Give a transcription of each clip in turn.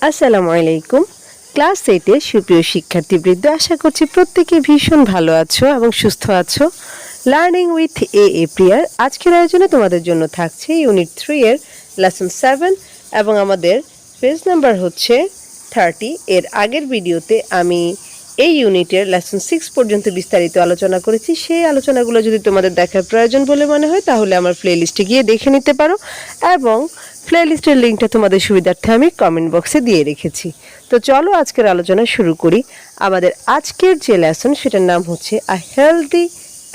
আসসালামু আলাইকুম। ক্লাস 8 এর সুপ্রিয় শিক্ষার্থীবৃন্দ, আশা করছি প্রত্যেকে ভীষণ ভালো আছো এবং সুস্থ আছো। লার্নিং উইথ প্রিয়ার আজকের আয়োজনে তোমাদের জন্য থাকছে ইউনিট 3 এর লেসন 7 এবং আমাদের পেজ নাম্বার হচ্ছে 30। এর আগের ভিডিওতে আমি এই ইউনিটের লেসন 6 পর্যন্ত বিস্তারিত আলোচনা করেছি। সেই আলোচনাগুলো যদি তোমাদের দেখার প্রয়োজন বলে মনে হয় তাহলে আমার প্লেলিস্টে গিয়ে দেখে নিতে পারো এবং প্লেলিস্টের লিঙ্কটা তোমাদের সুবিধার্থে আমি কমেন্ট বক্সে দিয়ে রেখেছি। তো চলো আজকের আলোচনা শুরু করি। আমাদের আজকের যে লেসন সেটার নাম হচ্ছে a healthy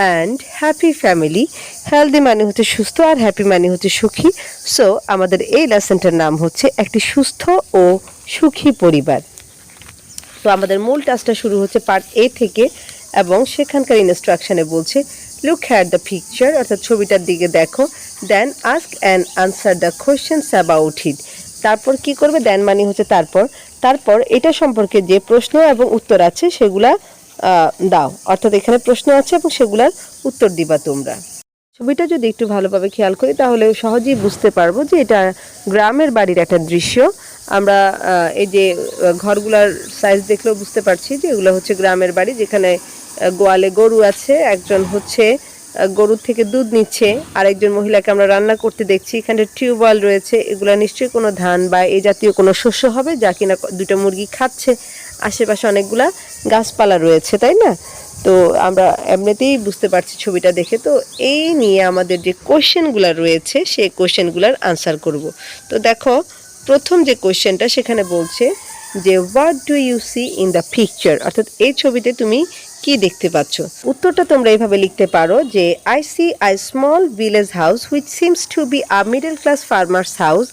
and happy family. Healthy মানে হচ্ছে সুস্থ আর হ্যাপি মানে হচ্ছে সুখী। সো আমাদের এই লেসনটার নাম হচ্ছে একটি সুস্থ ও সুখী পরিবার। তো আমাদের মূল টাস্কটা শুরু হচ্ছে পার্ট এ থেকে এবং সেখানকার ইনস্ট্রাকশনে বলছে লুক অ্যাট দ্য পিকচার, অর্থাৎ ছবিটার দিকে দেখো, then ask and answer the questions about it. তারপর কি করবে? দেন মানে হচ্ছে তারপর এটা সম্পর্কে যে প্রশ্ন এবং উত্তর আছে সেগুলা দাও, অর্থাৎ এখানে প্রশ্ন আছে এবং সেগুলার উত্তর দিবা তোমরা। ছবিটা যদি একটু ভালোভাবে খেয়াল করি তাহলে সহজেই বুঝতে পারবো যে এটা গ্রামের বাড়ির একটা দৃশ্য। আমরা এই যে ঘরগুলার সাইজ দেখলেও বুঝতে পারছি যে এগুলো হচ্ছে গ্রামের বাড়ি, যেখানে গোয়ালে গরু আছে, একজন হচ্ছে গরুর থেকে দুধ নিচ্ছে, আর একজন মহিলাকে আমরা রান্না করতে দেখছি। এখানে টিউবওয়েল রয়েছে, এগুলো নিশ্চয়ই কোনো ধান বা এই জাতীয় কোনো শস্য হবে যা কিনা দুটো মুরগি খাচ্ছে। আশেপাশে অনেকগুলা গাছপালা রয়েছে, তাই না? তো আমরা এমনিতেই বুঝতে পারছি ছবিটা দেখে। তো এই নিয়ে আমাদের যে কোশ্চেনগুলো রয়েছে সেই কোশ্চেনগুলোর আনসার করব। তো দেখো, প্রথম যে কোশ্চেনটা সেখানে বলছে যে what do you see in the picture, অর্থাৎ এই ছবিতে তুমি কি দেখতে পাচ্ছ। উত্তরটা তোমরা এইভাবে লিখতে পারো যে I see I small village house which seems to be a middle class farmer's house.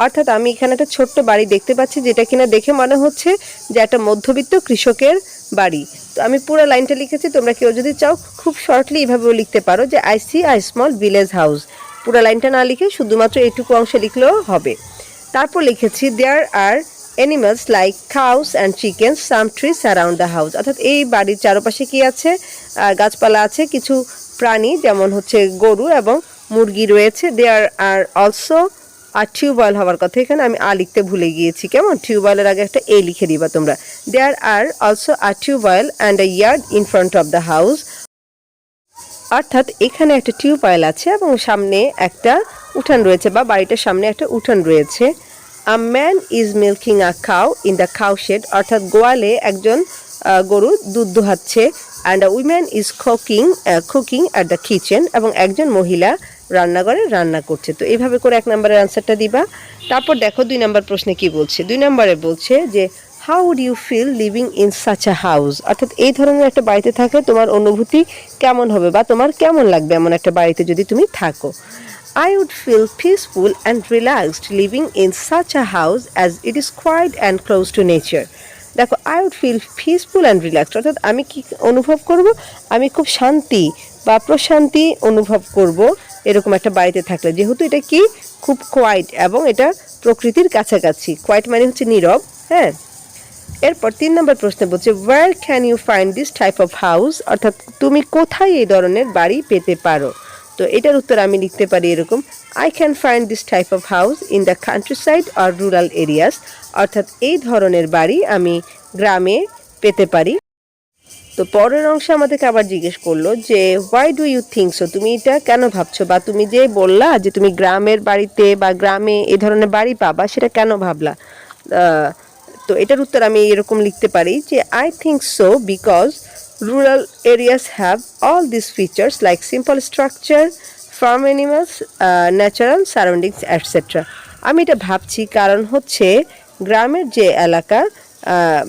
অর্থাৎ আমি এখানে একটা ছোট্ট বাড়ি দেখতে পাচ্ছি যেটা কিনা দেখে মনে হচ্ছে যে একটা মধ্যবিত্ত কৃষকের বাড়ি। তো আমি পুরো লাইনটা লিখেছি, তোমরা কেউ যদি চাও খুব শর্টলি এইভাবেও লিখতে পারো যে I see I small village house. পুরো লাইনটা না লিখে শুধুমাত্র এইটুকু অংশ লিখলেও হবে। তারপর লিখেছি there are animals like cows and chickens, some trees around the house. অর্থাৎ এই বাড়ির চারপাশে কি আছে? গাছপালা আছে, কিছু প্রাণী যেমন হচ্ছে গরু এবং মুরগি রয়েছে। দেয়ার আর অলসো আর টিউবওয়েল হওয়ার কথা, এখানে আমি লিখতে ভুলে গিয়েছি। কেমন? টিউবওয়েলের আগে একটা এ লিখে দিবা তোমরা। There are also are tubewell and a yard in front of the house. অর্থাৎ এখানে একটা টিউবওয়েল আছে এবং সামনে একটা উঠান রয়েছে, বা বাড়িটার সামনে একটা উঠান রয়েছে। A man is milking a cow in the cow shed, অর্থাৎ গোয়ালে একজন গরু দুধ দোহাচ্ছে। And a woman is cooking at the kitchen, এবং একজন মহিলা রান্নাঘরে রান্না করছে। তো এইভাবে করে 1 নম্বরের আনসারটা দিবা। তারপর দেখো 2 নম্বর প্রশ্নে কি বলছে। 2 নম্বরে বলছে যে how would you feel living in such a house, অর্থাৎ এই ধরনের একটা বাড়িতে থাকলে তোমার অনুভূতি কেমন হবে বা তোমার কেমন লাগবে এমন একটা বাড়িতে যদি তুমি থাকো। I would feel peaceful and relaxed living in such a house as it is quiet and close to nature. দেখো, I would feel peaceful and relaxed, অর্থাৎ আমি কি অনুভব করব? আমি খুব শান্তি বা প্রশান্তি অনুভব করব এরকম একটা বাড়িতে থাকলে, যেহেতু এটা কি খুব কোয়াইট এবং এটা প্রকৃতির কাছাকাছি। কোয়াইট মানে হচ্ছে নীরব। হ্যাঁ। এরপর 3 নম্বর প্রশ্নে বলছে where can you find this type of house, অর্থাৎ তুমি কোথায় এই ধরনের বাড়ি পেতে পারো। তো এটার উত্তর আমি লিখতে পারি এরকম, I can find this type of house in the countryside or rural areas, অর্থাৎ এই ধরনের বাড়ি আমি গ্রামে পেতে পারি। তো পরের অংশে আমাদেরকে আবার জিজ্ঞেস করলো যে why do you think so, তুমি এটা কেন ভাবছো, বা তুমি যে বললা যে তুমি গ্রামের বাড়িতে বা গ্রামে এই ধরনের বাড়ি পাবা, সেটা কেন ভাবলা। তো এটার উত্তর আমি এরকম লিখতে পারি যে I think so because rural areas have all these features like simple structure, farm animals, natural surroundings, etc. আমি এটা ভাবছি কারণ হচ্ছে গ্রামের যে এলাকা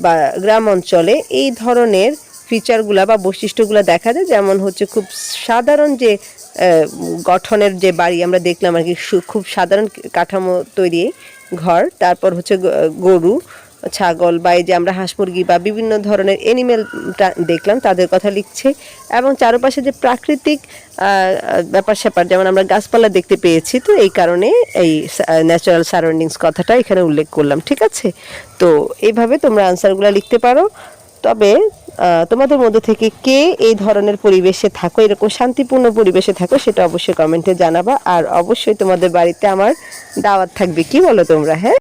বা গ্রাম অঞ্চলে এই ধরনের ফিচারগুলা বা বৈশিষ্ট্যগুলো দেখা যায়, যেমন হচ্ছে খুব সাধারণ যে গঠনের যে বাড়ি আমরা দেখলাম আর কি, খুব সাধারণ কাঠামো তৈরি ঘর, তারপর হচ্ছে গরু, ছাগল বা এই যে আমরা হাঁস মুরগি বা বিভিন্ন ধরনের অ্যানিমেল দেখলাম তাদের কথা লিখছে, এবং চারপাশে যে প্রাকৃতিক ব্যাপার স্যাপার যেমন আমরা গাছপালা দেখতে পেয়েছি। তো এই কারণে এই ন্যাচারাল সারাউন্ডিংস কথাটা এখানে উল্লেখ করলাম। ঠিক আছে, তো এইভাবে তোমরা আনসারগুলো লিখতে পারো। তবে তোমাদের মধ্যে থেকে কে এই ধরনের পরিবেশে থাকো, এরকম শান্তিপূর্ণ পরিবেশে থাকো, সেটা অবশ্যই কমেন্টে জানাবা। আর অবশ্যই তোমাদের বাড়িতে আমার দাওয়াত থাকবে, কি বলো তোমরা? হ্যাঁ।